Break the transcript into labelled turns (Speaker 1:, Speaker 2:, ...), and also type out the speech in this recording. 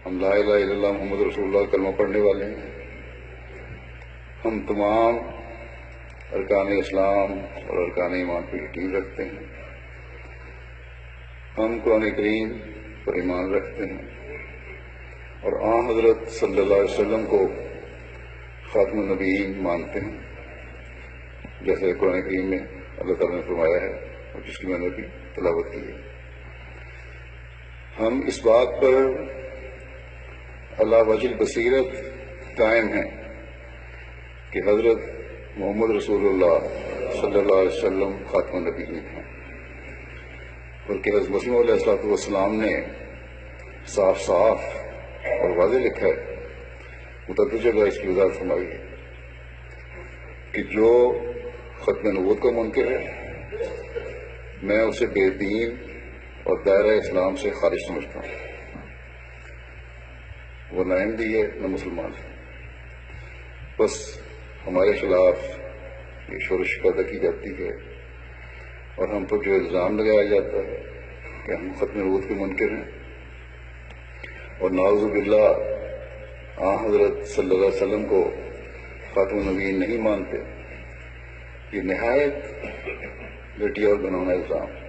Speaker 1: ہم لا الہ الا اللہ محمد رسول اللہ کلمہ پڑھنے والے ہیں، ہم تمام ارکان اسلام اور ارکان ایمان پر یقین رکھتے ہیں، ہم قرآن کریم پر ایمان رکھتے ہیں اور آن حضرت صلی اللہ علیہ وسلم کو خاتم النبیین مانتے ہیں، جیسے قرآن کریم میں اللہ تعالیٰ نے فرمایا ہے اور جس کی میں نے بھی تلاوت کی ہے۔ ہم اس بات پر اللہ وجہ بصیرت قائم ہیں کہ حضرت محمد رسول اللہ صلی اللہ علیہ وسلم خاتم النبیین ہیں، اور کہ حضرت مسیح علیہ السلام نے صاف صاف اور واضح لکھا ہے، متعدد جگہ اس کی وضاحت فرمائی ہے کہ جو ختم نبوت کا منکر ہے میں اسے بے دین اور دائرہ اسلام سے خارج سمجھتا ہوں، وہ نہ احمدی ہے نہ مسلمان ہے۔ بس ہمارے خلاف یہ شورش پیدا کی جاتی ہے اور ہم پر جو الزام لگایا جاتا ہے کہ ہم ختم نبوت کے منکر ہیں اور نعوذ باللہ آن حضرت صلی اللہ علیہ وسلم کو خاتم النبیین نہیں مانتے، یہ نہایت گھٹیا اور گناؤنا الزام ہے۔